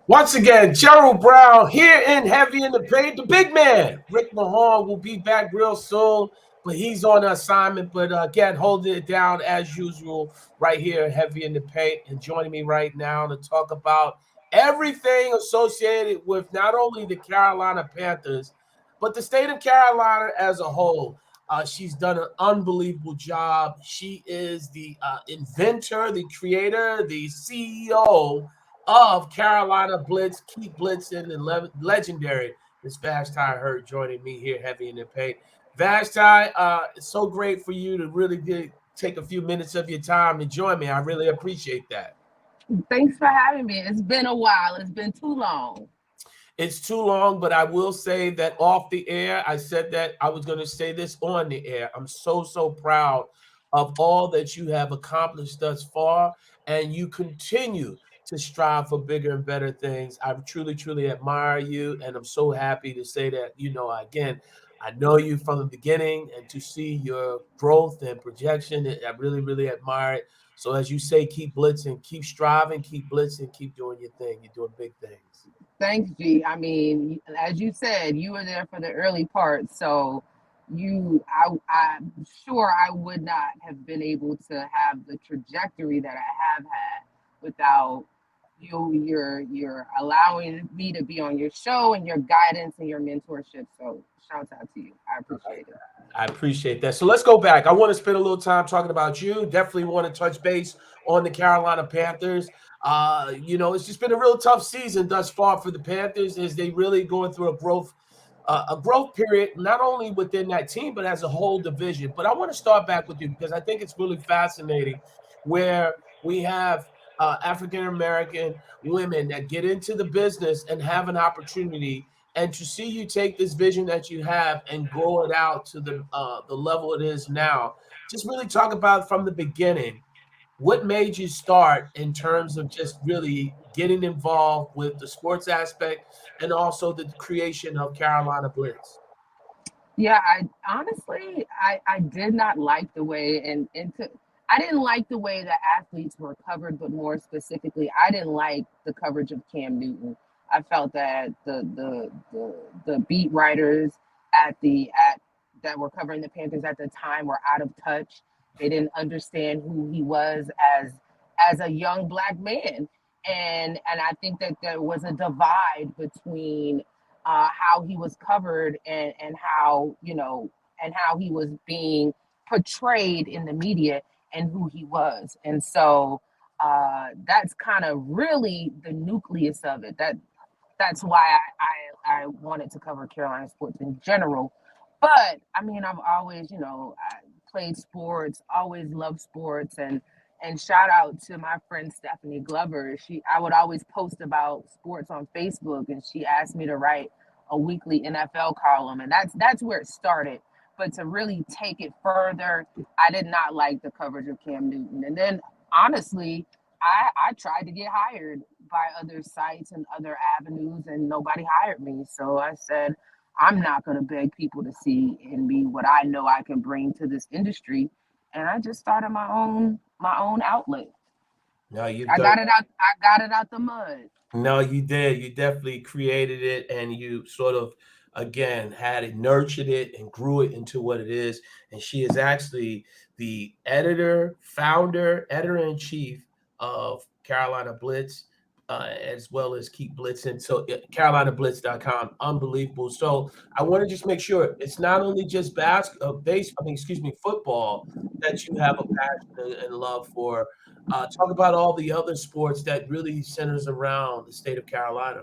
Once again, Gerald Brown here in Heavy in the Paint. The big man, Rick Mahon, will be back real soon, but he's on assignment. But again, holding it down as usual right here, Heavy in the Paint. And joining me right now to talk about everything associated with not only the Carolina Panthers, but the state of Carolina as a whole. She's done an unbelievable job. She is the inventor, the creator, the CEO of Carolina Blitz, keep blitzing and legendary. This Vashti Hurt joining me here, heavy in the paint. Vashti, it's so great for you to really take a few minutes of your time to join me. I really appreciate that. Thanks for having me. It's been a while. It's been too long. It's too long, but I will say that off the air, I said that I was going to say this on the air. I'm so proud of all that you have accomplished thus far, and you continue to strive for bigger and better things. I truly admire you, and I'm so happy to say that, again, I know you from the beginning, and to see your growth and projection, I really admire it. So as you say, keep blitzing, keep striving, keep blitzing, keep doing your thing. You're doing big things. Thanks, G. I mean, as you said, you were there for the early part, so I'm sure I would not have been able to have the trajectory that I have had without you're allowing me to be on your show and your guidance and your mentorship. So, shout out to you. I appreciate it. I appreciate that. So let's go back. I want to spend a little time talking about you. Definitely want to touch base on the Carolina Panthers. It's just been a real tough season thus far for the Panthers as they really going through a growth period, not only within that team, but as a whole division. But I want to start back with you because I think it's really fascinating where we have African American women that get into the business and have an opportunity, and to see you take this vision that you have and grow it out to the level it is now. Just really talk about from the beginning what made you start in terms of just really getting involved with the sports aspect and also the creation of Carolina Blitz. Yeah, I did not like the way I didn't like the way that athletes were covered, but more specifically, I didn't like the coverage of Cam Newton. I felt that the beat writers at that were covering the Panthers at the time were out of touch. They didn't understand who he was as a young black man, and I think that there was a divide between how he was covered and how and how he was being portrayed in the media and who he was. And so that's kind of really the nucleus of it. That's why I wanted to cover Carolina sports in general. But I mean, I've always, I played sports, always loved sports, and shout out to my friend Stephanie Glover. I would always post about sports on Facebook, and she asked me to write a weekly NFL column, and that's where it started. But to really take it further, I did not like the coverage of Cam Newton. And then honestly, I tried to get hired by other sites and other avenues, and nobody hired me. So I said, I'm not going to beg people to see in me what I know I can bring to this industry. And I just started my own outlet. No, you've I done. got it out. I got it out the mud. No, you did. You definitely created it, and you sort of again had it, nurtured it, and grew it into what it is. And she is actually the editor in chief of Carolina Blitz, as well as Keep Blitzing. So CarolinaBlitz.com, unbelievable. So I want to just make sure it's not only just football that you have a passion and love for. Talk about all the other sports that really centers around the state of Carolina.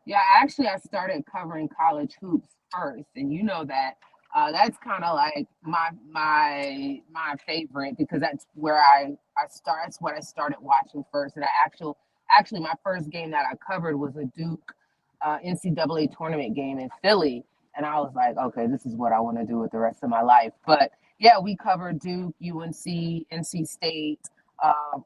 Yeah, actually, I started covering college hoops first, and you know that. That's kind of like my favorite because that's where I start. That's what I started watching first, and actually my first game that I covered was a Duke NCAA tournament game in Philly, and I was like, okay, this is what I want to do with the rest of my life. But yeah, we covered Duke, UNC, NC State,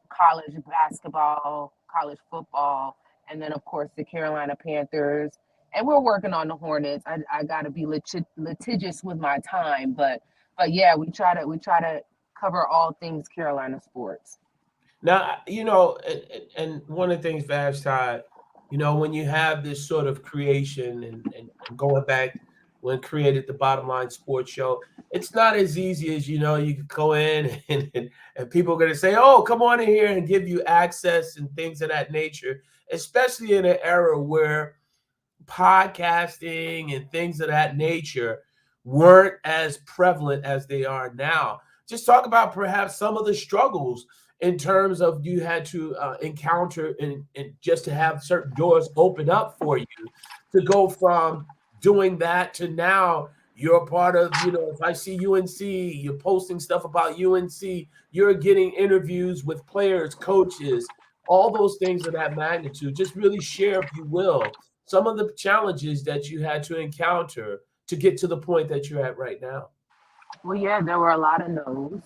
college basketball, college football, and then of course the Carolina Panthers. And we're working on the Hornets. I got to be litigious with my time, but yeah, we try to cover all things Carolina sports. Now, and one of the things, Vashti, when you have this sort of creation and going back when created the Bottom Line Sports Show, it's not as easy as, you could go in and people are going to say, oh, come on in here and give you access and things of that nature, especially in an era where podcasting and things of that nature weren't as prevalent as they are now. Just talk about perhaps some of the struggles in terms of you had to encounter and just to have certain doors open up for you to go from doing that to now you're a part of, if I see UNC, you're posting stuff about UNC, you're getting interviews with players, coaches, all those things of that magnitude. Just really share, if you will, some of the challenges that you had to encounter to get to the point that you're at right now. Well, yeah, there were a lot of no's.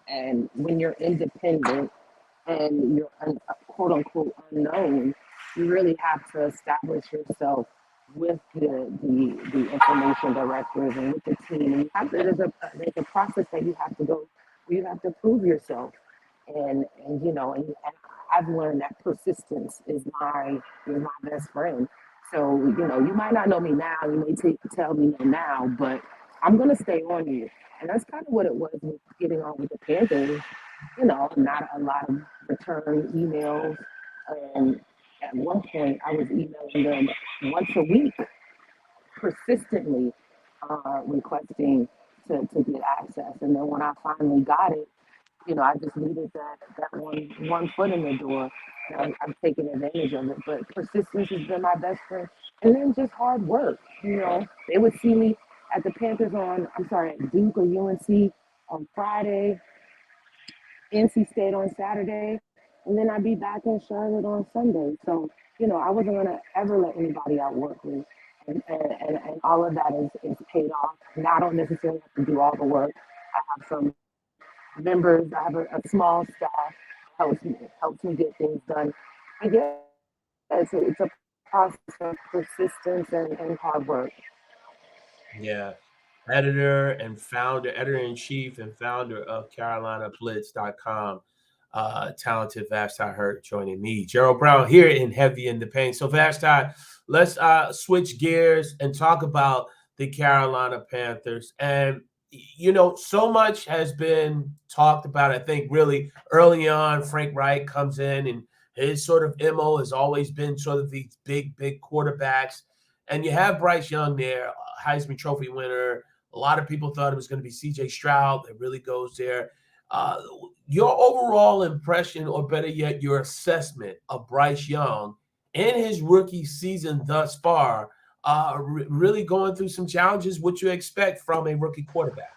And when you're independent and you're quote unquote unknown, you really have to establish yourself with the information directors and with the team. And you have to, there's a process that you have to go where you have to prove yourself. And I've learned that persistence is my best friend. So you might not know me now, you may tell me no now, but I'm gonna stay on you. And that's kind of what it was with getting on with the Panthers. Not a lot of return emails. And at one point, I was emailing them once a week, persistently requesting to get access. And then when I finally got it, I just needed that one foot in the door. And I'm taking advantage of it. But persistence has been my best friend. And then just hard work. They would see me at the Panthers at Duke or UNC on Friday, NC State on Saturday, and then I'd be back in Charlotte on Sunday. So, I wasn't going to ever let anybody outwork me. And all of that is paid off. Now I don't necessarily have to do all the work. I have some members, I have a small staff helps me get things done. But yeah, it's a process of persistence and hard work. Yeah. Editor in chief and founder of CarolinaBlitz.com. Talented Vashti Hurt joining me. Gerald Brown here in Heavy in the Paint. So Vashti, let's switch gears and talk about the Carolina Panthers. And so much has been talked about. I think really early on, Frank Reich comes in and his sort of MO has always been sort of these big quarterbacks. And you have Bryce Young there, Heisman Trophy winner. A lot of people thought it was going to be C.J. Stroud. It really goes there. Uh, your overall impression, or better yet, your assessment of Bryce Young in his rookie season thus far, really going through some challenges, what you expect from a rookie quarterback.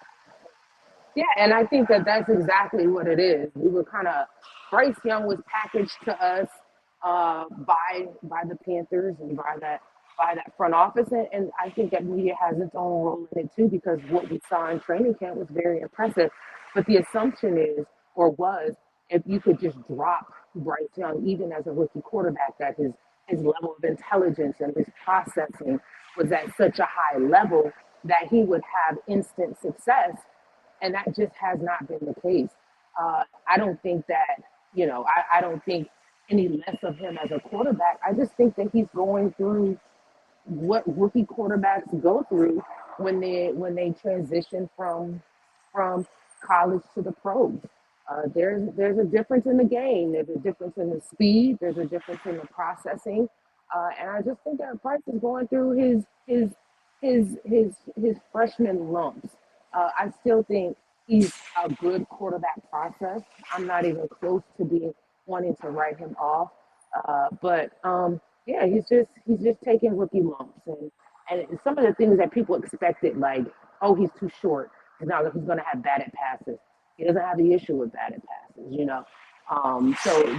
Yeah, and I think that that's exactly what it is. We were Bryce Young was packaged to us by the Panthers and by that front office, and I think that media has its own role in it too, because what we saw in training camp was very impressive. But the assumption is, or was, if you could just drop Bryce Young, even as a rookie quarterback, that his level of intelligence and his processing was at such a high level that he would have instant success, and that just has not been the case. I don't think that, I don't think any less of him as a quarterback. I just think that he's going through what rookie quarterbacks go through when they transition from college to the pros. There's a difference in the game. There's a difference in the speed. There's a difference in the processing, and I just think that Price is going through his freshman lumps. I still think he's a good quarterback process. I'm not even close to being wanting to write him off, but yeah, he's just taking rookie lumps, and some of the things that people expected, like, oh, he's too short, and now he's going to have batted passes. He doesn't have the issue with batted passes.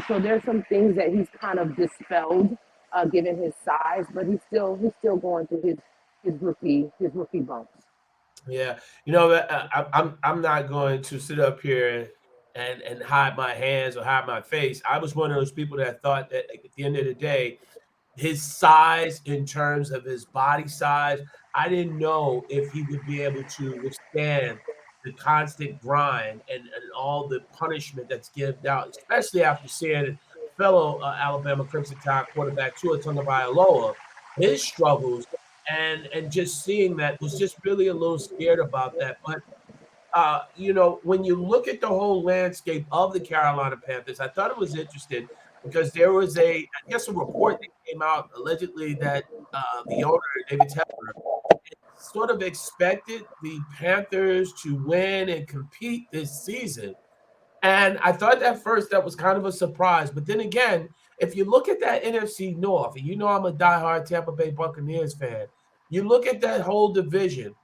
So there's some things that he's kind of dispelled, given his size, but he's still going through his rookie bumps. Yeah, I'm not going to sit up here and hide my hands or hide my face. I was one of those people that thought that at the end of the day, his size in terms of his body size, I didn't know if he would be able to withstand the constant grind and all the punishment that's given out, especially after seeing fellow Alabama Crimson Tide quarterback Tua Tagovailoa, his struggles, and just seeing that was just really a little scared about that. But when you look at the whole landscape of the Carolina Panthers, I thought it was interesting because there was I guess, a report that came out allegedly that the owner, David Tepper, sort of expected the Panthers to win and compete this season. And I thought at first that was kind of a surprise. But then again, if you look at that NFC North, and I'm a diehard Tampa Bay Buccaneers fan, you look at that whole division,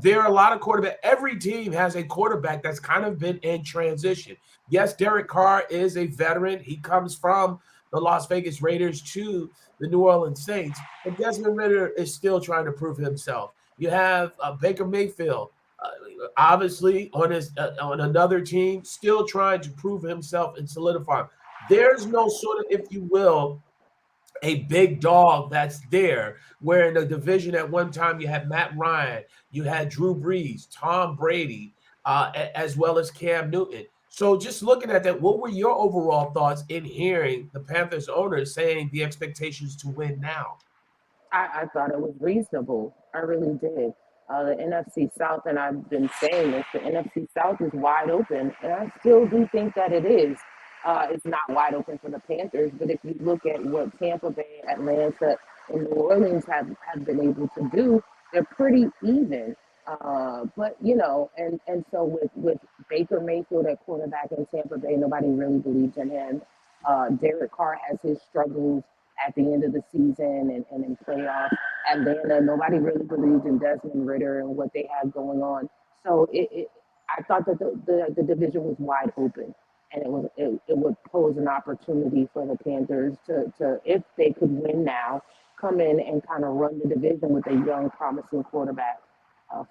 there are a lot of quarterback. Every team has a quarterback that's kind of been in transition. Yes, Derek Carr is a veteran. He comes from the Las Vegas Raiders to the New Orleans Saints, but Desmond Ridder is still trying to prove himself. You have Baker Mayfield, obviously on another team, still trying to prove himself and solidify. There's no sort of, if you will, a big dog that's there. Where in the division at one time you had Matt Ryan, you had Drew Brees, Tom Brady, as well as Cam Newton. So just looking at that, what were your overall thoughts in hearing the Panthers owners saying the expectations to win now? I thought it was reasonable. I really did. The NFC South, and I've been saying this, the NFC South is wide open, and I still do think that it is. It's not wide open for the Panthers, but if you look at what Tampa Bay, Atlanta, and New Orleans have been able to do, they're pretty even. But and so with Baker Mayfield at quarterback in Tampa Bay, nobody really believes in him. Derek Carr has his struggles at the end of the season and in playoffs. Atlanta, nobody really believed in Desmond Ridder and what they had going on. So I thought that the division was wide open, and it would pose an opportunity for the Panthers to if they could win now, come in and kind of run the division with a young, promising quarterback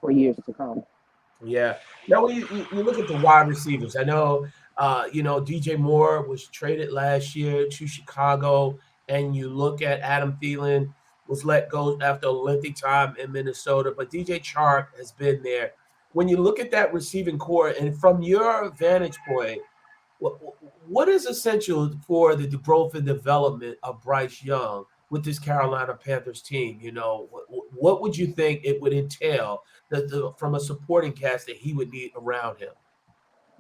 for years to come. Yeah. Now, when you look at the wide receivers, I know, DJ Moore was traded last year to Chicago, and you look at Adam Thielen was let go after a lengthy time in Minnesota, but DJ Chark has been there. When you look at that receiving core, and from your vantage point, what what is essential for the growth and development of Bryce Young with this Carolina Panthers team? What would you think it would entail from a supporting cast that he would need around him?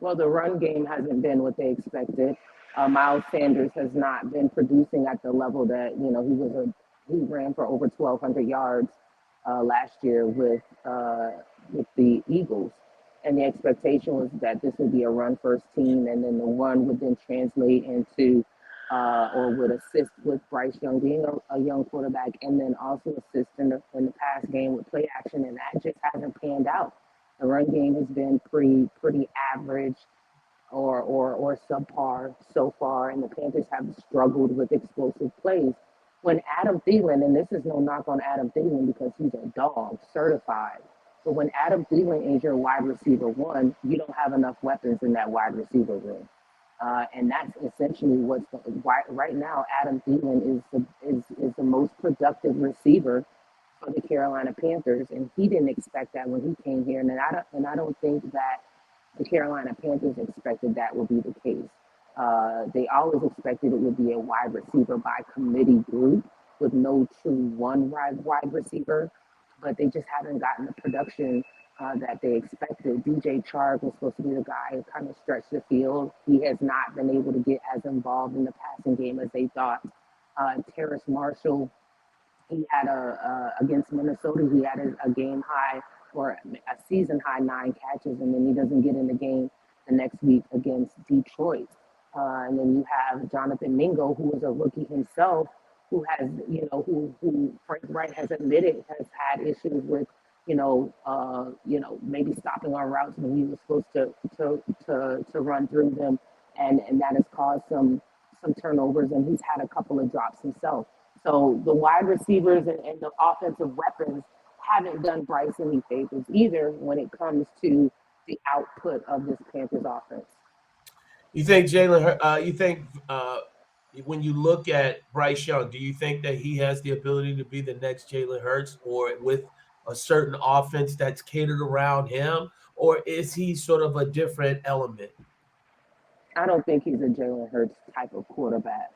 Well, the run game hasn't been what they expected. Miles Sanders has not been producing at the level that he ran for over 1,200 yards last year with the Eagles, and the expectation was that this would be a run first team, and then the run would then translate into or would assist with Bryce Young being a young quarterback, and then also assist in the pass game with play action, and that just hasn't panned out. The run game has been pretty average or subpar so far, and the Panthers have struggled with explosive plays. When Adam Thielen, and this is no knock on Adam Thielen because he's a dog certified, but when Adam Thielen is your wide receiver one, you don't have enough weapons in that wide receiver room. And that's essentially right now. Adam Thielen is the most productive receiver for the Carolina Panthers, and he didn't expect that when he came here, and I don't think that the Carolina Panthers expected that would be the case. They always expected it would be a wide receiver by committee group with no true one wide receiver, but they just haven't gotten the production that they expected. DJ Chark was supposed to be the guy who kind of stretched the field. He has not been able to get as involved in the passing game as they thought. Terrace Marshall, he had against Minnesota, he had a game high or a season high 9 catches, and then he doesn't get in the game the next week against Detroit. And then you have Jonathan Mingo, who is a rookie himself, who has, who Frank Wright has admitted has had issues with, maybe stopping on routes when he was supposed to run through them, and that has caused some turnovers, and he's had a couple of drops himself. So the wide receivers and the offensive weapons haven't done Bryce any favors either when it comes to the output of this Panthers offense. You think when you look at Bryce Young, do you think that he has the ability to be the next Jalen Hurts, or with a certain offense that's catered around him, or is he sort of a different element? I don't think he's a Jalen Hurts type of quarterback.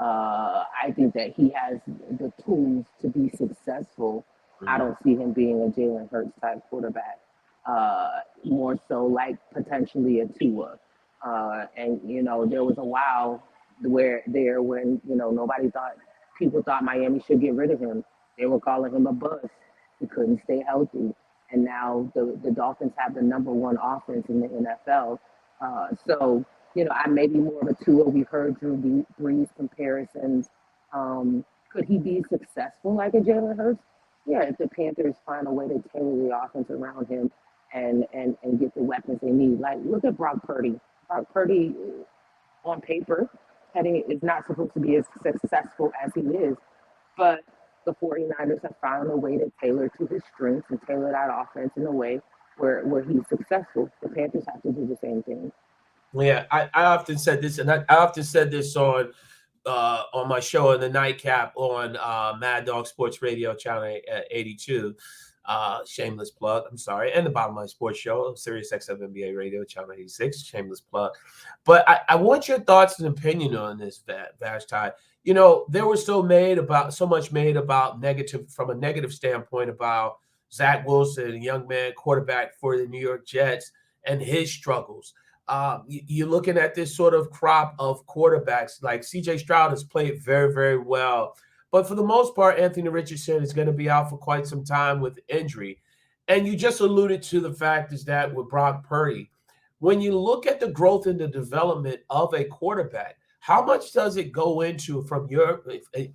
I think that he has the tools to be successful. I Mhm. don't see him being a Jalen Hurts type quarterback. More so like potentially a Tua. And there was a while when nobody thought people thought Miami should get rid of him. They were calling him a bust. He couldn't stay healthy, and now the Dolphins have the number one offense in the NFL. So I may be more of a Tua. We heard Drew Brees comparisons. Could he be successful like a Jalen Hurts? Yeah, if the Panthers find a way to tailor the offense around him and get the weapons they need. Like, look at Brock Purdy. Brock Purdy, on paper, heading is not supposed to be as successful as he is, but the 49ers have found a way to tailor to his strengths and tailor that offense in a way where he's successful. The Panthers have to do the same thing. Yeah, I often said this, and I often said this on my show in the nightcap on Mad Dog Sports Radio channel 82. Shameless plug. I'm sorry, and the Bottom Line Sports Show, Sirius XM NBA Radio channel 86. Shameless plug. But I want your thoughts and opinion on this, Vashti. There was so much made about negative from a negative standpoint about Zach Wilson, a young man quarterback for the New York Jets, and his struggles. You're looking at this sort of crop of quarterbacks. Like CJ Stroud has played very, very well. But for the most part, Anthony Richardson is going to be out for quite some time with injury. And you just alluded to the fact is that with Brock Purdy, when you look at the growth and the development of a quarterback, how much does it go into,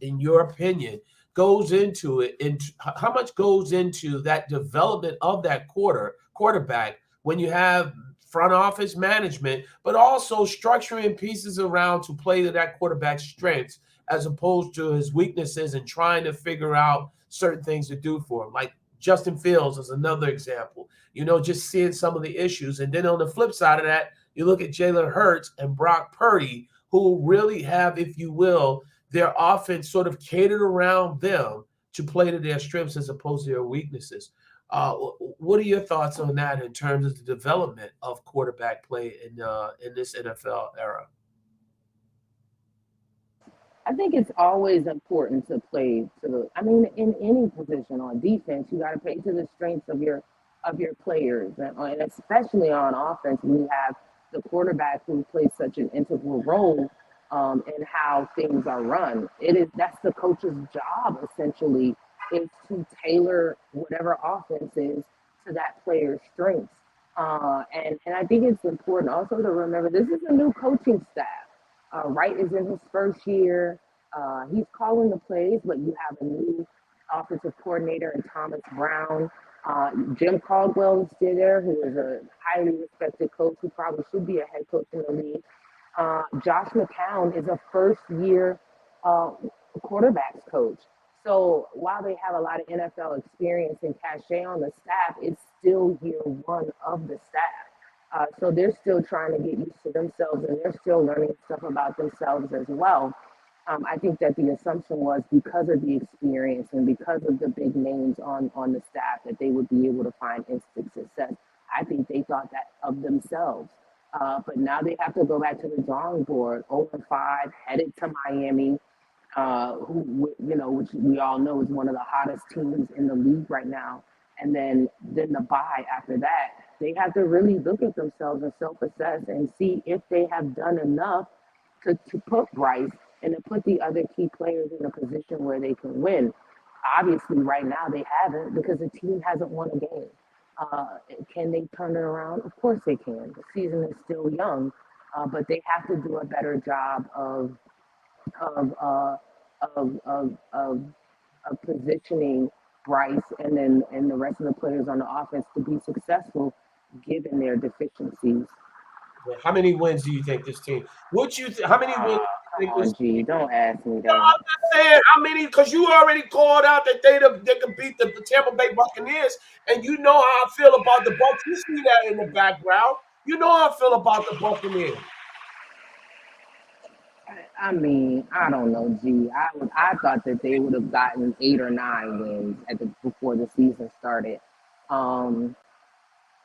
in your opinion, goes into it? How much goes into that development of that quarterback when you have front office management, but also structuring pieces around to play to that quarterback's strengths as opposed to his weaknesses and trying to figure out certain things to do for him. Like Justin Fields is another example, just seeing some of the issues. And then on the flip side of that, you look at Jalen Hurts and Brock Purdy, who really have, if you will, their offense sort of catered around them to play to their strengths as opposed to their weaknesses. What are your thoughts on that in terms of the development of quarterback play in this NFL era? I think it's always important to play to the. I mean, in any position on defense, you got to play to the strengths of your players, and especially on offense when you have the quarterback who plays such an integral role in how things are run. That's the coach's job essentially is to tailor whatever offense is to that player's strengths. And I think it's important also to remember this is a new coaching staff. Wright is in his first year. He's calling the plays, but you have a new offensive coordinator in Thomas Brown. Jim Caldwell is still there, who is a highly respected coach who probably should be a head coach in the league. Josh McCown is a first year uh, quarterbacks coach. So while they have a lot of NFL experience and cachet on the staff, it's still year one of the staff. So they're still trying to get used to themselves and they're still learning stuff about themselves as well. I think that the assumption was because of the experience and because of the big names on the staff that they would be able to find instant success. I think they thought that of themselves. But now they have to go back to the drawing board, 0-5, headed to Miami, which we all know is one of the hottest teams in the league right now. And then the bye after that, they have to really look at themselves and self-assess and see if they have done enough to put Bryce and to put the other key players in a position where they can win. Obviously, right now they haven't because the team hasn't won a game. Uh, can they turn it around? Of course they can. The season is still young, but they have to do a better job of uh, of positioning Bryce and the rest of the players on the offense to be successful given their deficiencies. How many wins do you think this team? How many wins do you think Come on, this G, team? don't ask me No, that. I'm just saying how many because you already called out that they can beat the Tampa Bay Buccaneers, and you know how I feel about the Bucs. You see that in the background. You know how I feel about the Buccaneers. I mean, I don't know, G. I thought that they would have gotten 8 or 9 wins before the season started. Um,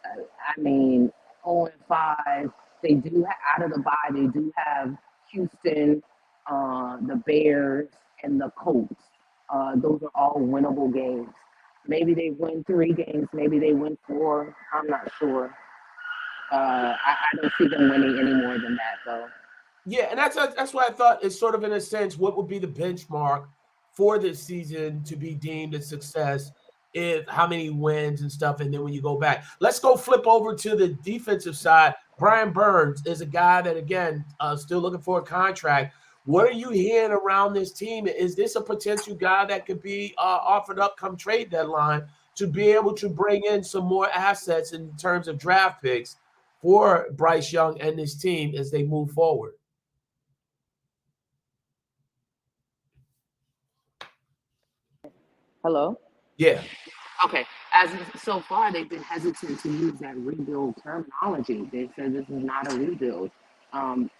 I mean, 0-5. They do out of the bye. They do have Houston, the Bears, and the Colts. Those are all winnable games. Maybe they win 3 games. Maybe they win 4. I'm not sure. I don't see them winning any more than that, though. Yeah, and that's why I thought it's sort of in a sense what would be the benchmark for this season to be deemed a success if how many wins and stuff, and then when you go back, let's go flip over to the defensive side. Brian Burns is a guy that again still looking for a contract. What are you hearing around this team? Is this a potential guy that could be offered up come trade deadline to be able to bring in some more assets in terms of draft picks for Bryce Young and his team as they move forward? Hello? Yeah. Okay. As so far, they've been hesitant to use that rebuild terminology. They said this is not a rebuild.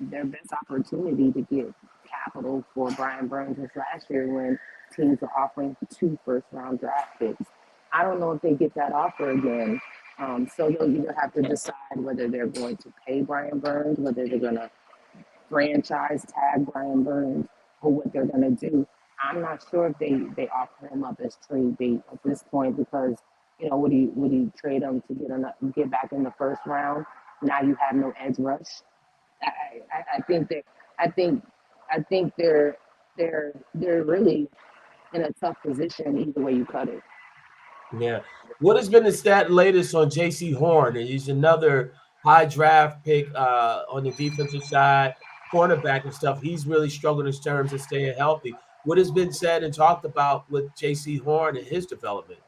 Their best opportunity to get capital for Brian Burns was last year when teams were offering 2 first-round draft picks. I don't know if they get that offer again. So they'll either have to decide whether they're going to pay Brian Burns, whether they're going to franchise tag Brian Burns or what they're going to do. I'm not sure if they offer him up as trade bait at this point because would he trade him to get back in the first round? Now you have no edge rush. I think that I think I think they're really in a tough position either way you cut it. Yeah. What has been the latest on JC Horn? He's another high draft pick on the defensive side, cornerback and stuff. He's really struggling in terms of staying healthy. What has been said and talked about with JC Horn and his development?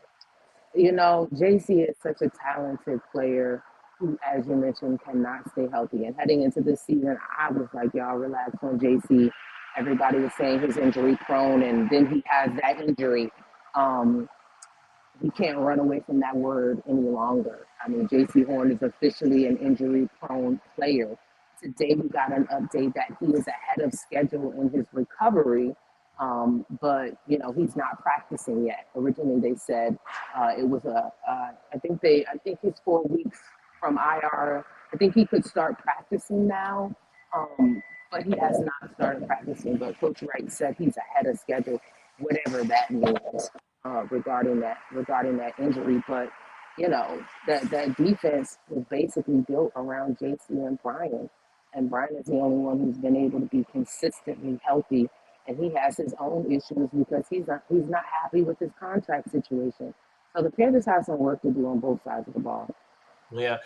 JC is such a talented player who, as you mentioned, cannot stay healthy. And heading into this season, I was like, y'all relax on JC. Everybody was saying he's injury prone, and then he has that injury. Um, he can't run away from that word any longer. I mean, JC Horn is officially an injury prone player. Today, we got an update that he is ahead of schedule in his recovery, but he's not practicing yet. Originally, they said it was I think he's 4 weeks from IR. I think he could start practicing now, but he has not started practicing. But Coach Wright said he's ahead of schedule, whatever that means regarding that injury. But that defense was basically built around JC and Brian, and Brian is the only one who's been able to be consistently healthy. And he has his own issues because he's not happy with his contract situation. So the Panthers have some work to do on both sides of the ball. Yeah.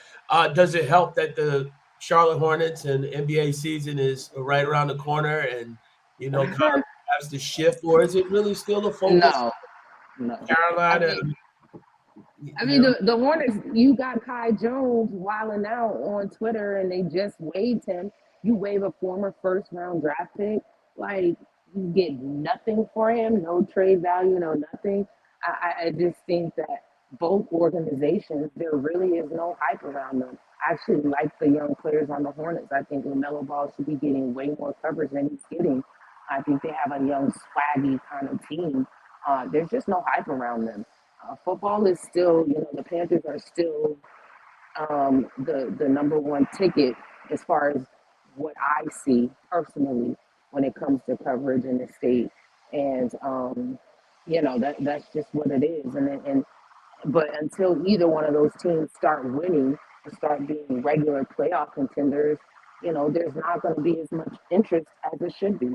Does it help that the Charlotte Hornets and NBA season is right around the corner and, kind of has to shift, or is it really still the focus No, of no. I Carolina? mean, the Hornets, you got Kai Jones wilding out on Twitter and they just waived him. You waive a former first round draft pick, like you get nothing for him, no trade value, no nothing. I just think that both organizations, there really is no hype around them. I actually like the young players on the Hornets. I think LaMelo Ball should be getting way more coverage than he's getting. I think they have a young, swaggy kind of team. There's just no hype around them. Football is still, the Panthers are still the number one ticket as far as what I see personally when it comes to coverage in the state, and that's just what it is. But until either one of those teams start winning or start being regular playoff contenders, there's not going to be as much interest as it should be.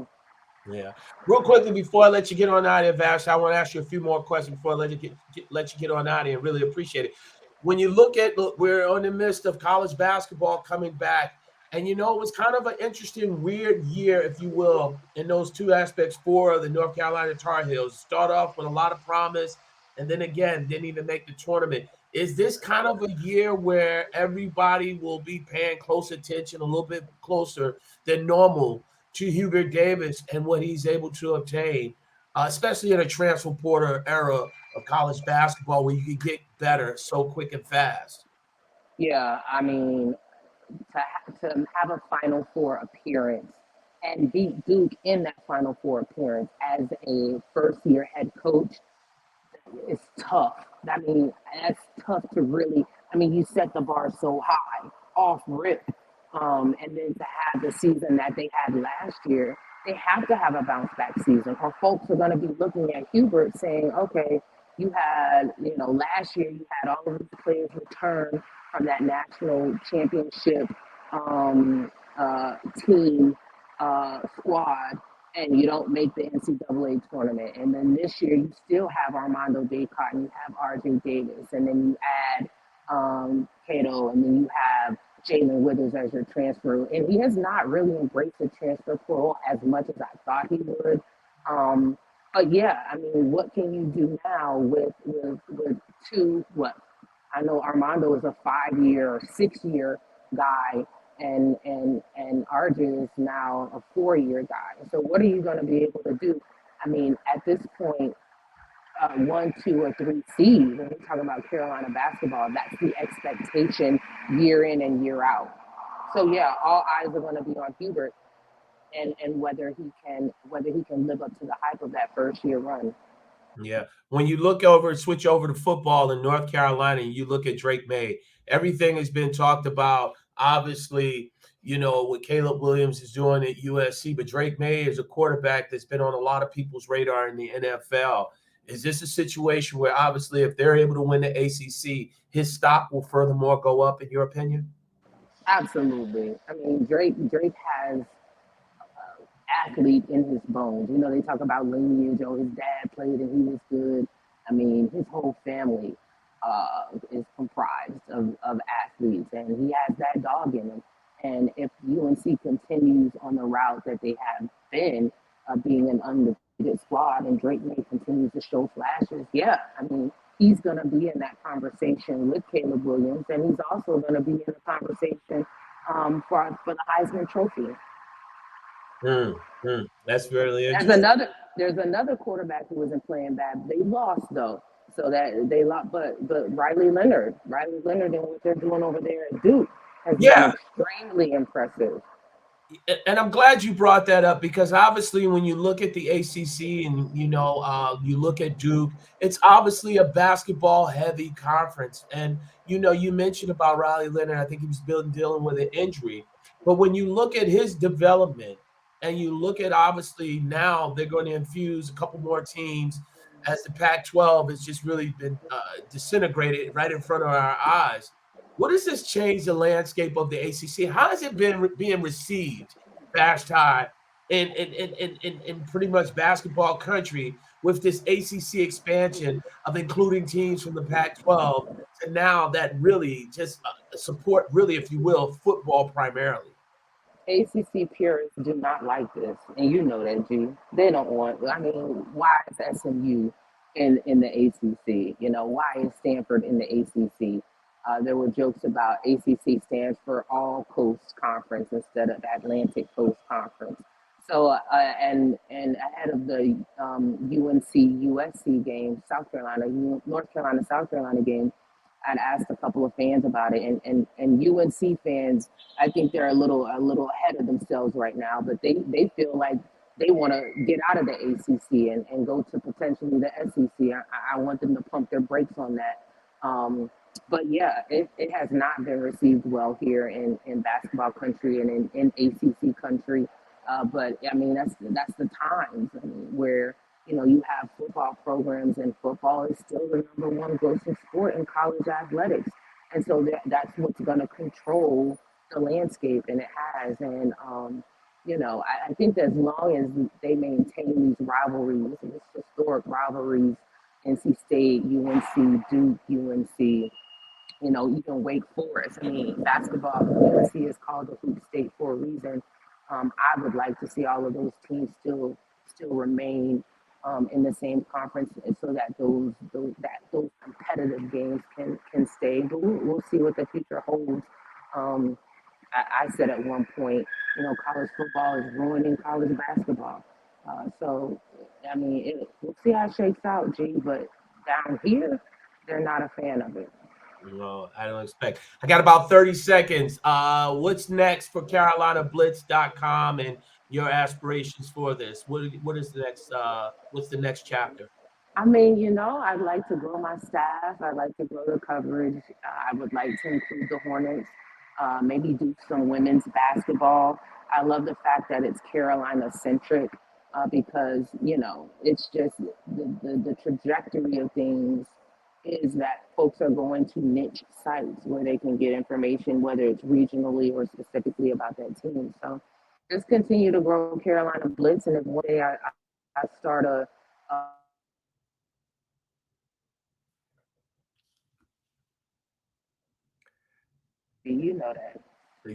Yeah. Real quickly before I let you get on out of here, Vash, I want to ask you a few more questions before I let you get on out of here. Really appreciate it. When you look, we're in the midst of college basketball coming back, and it was kind of an interesting, weird year, if you will, in those two aspects for the North Carolina Tar Heels. Start off with a lot of promise, and then again, didn't even make the tournament. Is this kind of a year where everybody will be paying close attention, a little bit closer than normal, to Hubert Davis and what he's able to obtain, especially in a transfer portal era of college basketball where you can get better so quick and fast? Yeah, I mean, to have a Final Four appearance and beat Duke in that Final Four appearance as a first year head coach is tough. I mean, that's tough to really. I mean, you set the bar so high off rip. And then to have the season that they had last year, they have to have a bounce back season, or folks are going to be looking at Hubert saying, okay, you had, last year you had all of these players return from that national championship um, team squad, and you don't make the NCAA tournament. And then this year you still have Armando Bacot, and you have RJ Davis, and then you add Cato, and then you have Jalen Withers as your transfer. And he has not really embraced the transfer portal as much as I thought he would. But yeah, I mean, what can you do now with two, what, I know Armando is a 5 year or 6 year guy, and RJ is now a 4 year guy. So what are you going to be able to do? I mean, at this point, 1, 2, or 3 seed, when we talk about Carolina basketball, that's the expectation year in and year out. So yeah, all eyes are going to be on Hubert, and whether he can live up to the hype of that first year run. Yeah. When you switch over to football in North Carolina, and you look at Drake May, everything has been talked about. Obviously, what Caleb Williams is doing at USC, but Drake May is a quarterback that's been on a lot of people's radar in the NFL. Is this a situation where, obviously, if they're able to win the ACC, his stock will furthermore go up, in your opinion? Absolutely. I mean, Drake has athlete in his bones. They talk about lineage. Oh, his dad played and he was good. I mean, his whole family is comprised of athletes, and he has that dog in him. And if UNC continues on the route that they have been, being an undefeated squad, and Drake May continues to show flashes, yeah, I mean, he's going to be in that conversation with Caleb Williams, and he's also going to be in the conversation for the Heisman Trophy. That's really There's interesting. another quarterback who wasn't playing bad. They lost though, so that they lost. But Riley Leonard, and what they're doing over there at Duke has been Yeah. extremely impressive. And I'm glad you brought that up, because obviously when you look at the ACC, and you look at Duke, it's obviously a basketball heavy conference. And you mentioned about Riley Leonard. I think he was dealing with an injury, but when you look at his development, and you look at, obviously, now they're going to infuse a couple more teams, as the Pac-12 has just really been disintegrated right in front of our eyes. What does this change the landscape of the ACC? How has it been being received, Vashti, in pretty much basketball country, with this ACC expansion of including teams from the Pac-12 to now that really just support, really, if you will, football primarily? ACC purists do not like this, and you know that, G. They don't want. I mean, why is SMU in the ACC? Why is Stanford in the ACC? There were jokes about ACC stands for All Coast Conference instead of Atlantic Coast Conference. So, and ahead of the UNC USC game, North Carolina South Carolina game, I'd asked a couple of fans about it, and UNC fans, I think they're a little ahead of themselves right now, but they feel like they want to get out of the ACC and go to potentially the SEC. I want them to pump their brakes on that. But yeah, it has not been received well here in basketball country and in ACC country. But I mean, that's the times, I mean, where you have football programs, and football is still the number one grossing sport in college athletics, and so that's what's going to control the landscape, and it has. And I think that as long as they maintain these rivalries, these historic rivalries, NC State, UNC, Duke, UNC, even Wake Forest. I mean, basketball, UNC is called the Hoop State for a reason. I would like to see all of those teams still remain in the same conference, and so that those competitive games can stay. But we'll see what the future holds. Um, I said at one point, college football is ruining college basketball. So, I mean, we'll see how it shakes out, G. But down here, they're not a fan of it. No, I don't expect. I got about 30 seconds. What's next for CarolinaBlitz.com and your aspirations for this? What is the next what's the next chapter? I mean, I'd like to grow my staff. I'd like to grow the coverage. I would like to include the Hornets. maybe do some women's basketball. I love the fact that it's Carolina centric because, it's just the trajectory of things is that folks are going to niche sites where they can get information, whether it's regionally or specifically about that team. So just continue to grow Carolina Blitz. And if one day I start a you know that.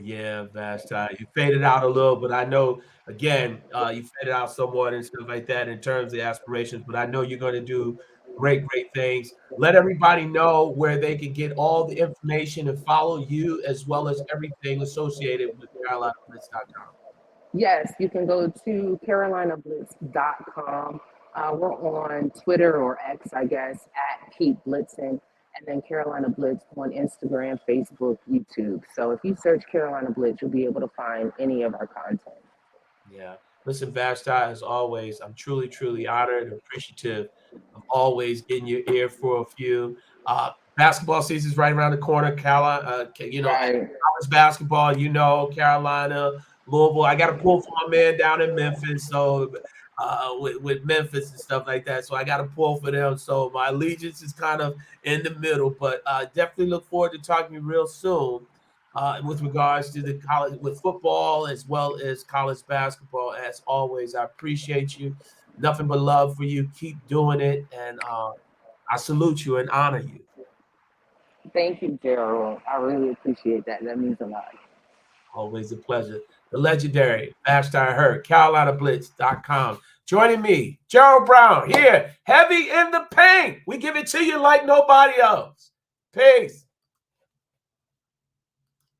Yeah, Vashti, you faded out a little, but I know again, you faded out somewhat and stuff like that in terms of aspirations. But I know you're going to do great, great things. Let everybody know where they can get all the information and follow you as well as everything associated with CarolinaBlitz.com. Yes, you can go to carolinablitz.com. We're on Twitter or X, I guess, at Keep Blitzing, and then Carolina Blitz on Instagram, Facebook, YouTube. So if you search Carolina Blitz, you'll be able to find any of our content. Yeah. Listen, Vashti, as always, I'm truly, truly honored and appreciative of always getting your ear for a few. Basketball season's right around the corner. Carolina, Right. college basketball, Carolina, Louisville. I got to pull for my man down in Memphis. So with Memphis and stuff like that. So I got to pull for them. So my allegiance is kind of in the middle, but definitely look forward to talking to you real soon with regards to the college with football as well as college basketball. As always, I appreciate you. Nothing but love for you. Keep doing it, and I salute you and honor you. Thank you, Gerald. I really appreciate that. That means a lot. Always a pleasure. The legendary Vashti Hurt, CarolinaBlitz.com. Joining me, Gerald Brown, here, heavy in the paint. We give it to you like nobody else. Peace.